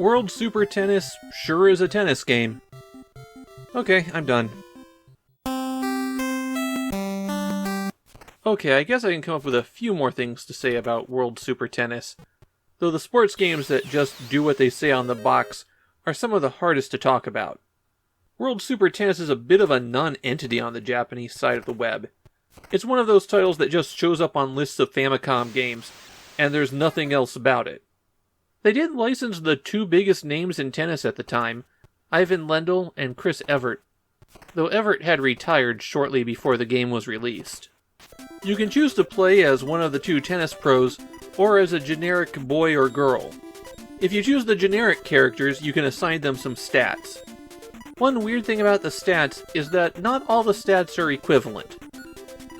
World Super Tennis sure is a tennis game. Okay, I'm done. Okay, I guess I can come up with a few more things to say about World Super Tennis. Though the sports games that just do what they say on the box are some of the hardest to talk about. World Super Tennis is a bit of a non-entity on the Japanese side of the web. It's one of those titles that just shows up on lists of Famicom games, and there's nothing else about it. They did license the two biggest names in tennis at the time, Ivan Lendl and Chris Evert, though Evert had retired shortly before the game was released. You can choose to play as one of the two tennis pros, or as a generic boy or girl. If you choose the generic characters, you can assign them some stats. One weird thing about the stats is that not all the stats are equivalent.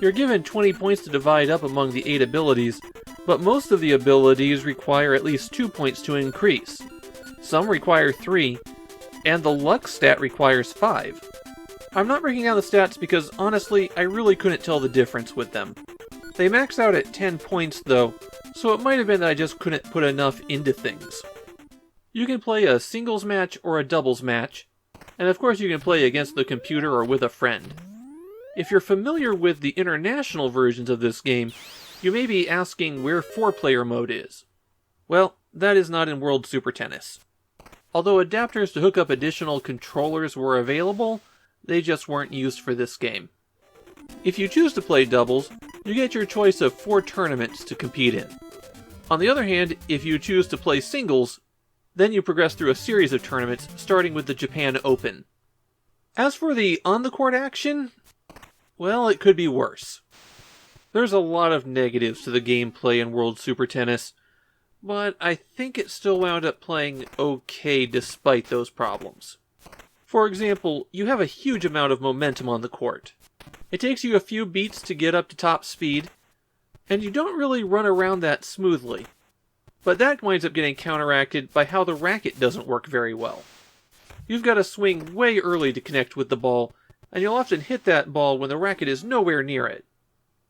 You're given 20 points to divide up among the 8 abilities, but most of the abilities require at least 2 points to increase. Some require 3, and the luck stat requires 5. I'm not breaking down the stats because, honestly, I really couldn't tell the difference with them. They max out at 10 points, though, so it might have been that I just couldn't put enough into things. You can play a singles match or a doubles match, and of course you can play against the computer or with a friend. If you're familiar with the international versions of this game, you may be asking where 4-player mode is. Well, that is not in World Super Tennis. Although adapters to hook up additional controllers were available, they just weren't used for this game. If you choose to play doubles, you get your choice of 4 tournaments to compete in. On the other hand, if you choose to play singles, then you progress through a series of tournaments, starting with the Japan Open. As for the on-the-court action, well, it could be worse. There's a lot of negatives to the gameplay in World Super Tennis, but I think it still wound up playing okay despite those problems. For example, you have a huge amount of momentum on the court. It takes you a few beats to get up to top speed, and you don't really run around that smoothly. But that winds up getting counteracted by how the racket doesn't work very well. You've got to swing way early to connect with the ball, and you'll often hit that ball when the racket is nowhere near it.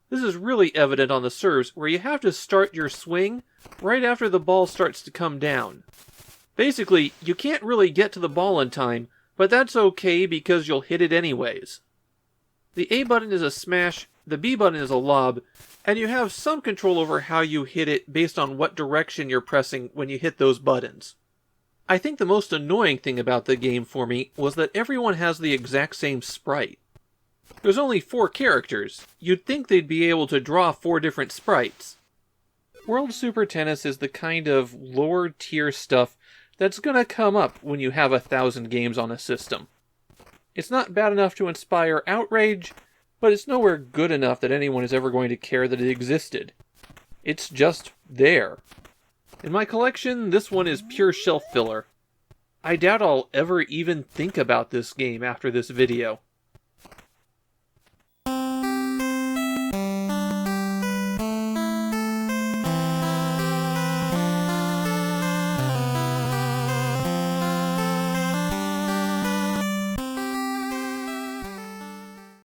This is really evident on the serves, where you have to start your swing right after the ball starts to come down. Basically, you can't really get to the ball in time, but that's okay because you'll hit it anyways. The A button is a smash, the B button is a lob, and you have some control over how you hit it based on what direction you're pressing when you hit those buttons. I think the most annoying thing about the game for me was that everyone has the exact same sprite. There's only 4 characters. You'd think they'd be able to draw 4 different sprites. World Super Tennis is the kind of lower tier stuff that's gonna come up when you have 1,000 games on a system. It's not bad enough to inspire outrage, but it's nowhere good enough that anyone is ever going to care that it existed. It's just there. In my collection, this one is pure shelf filler. I doubt I'll ever even think about this game after this video.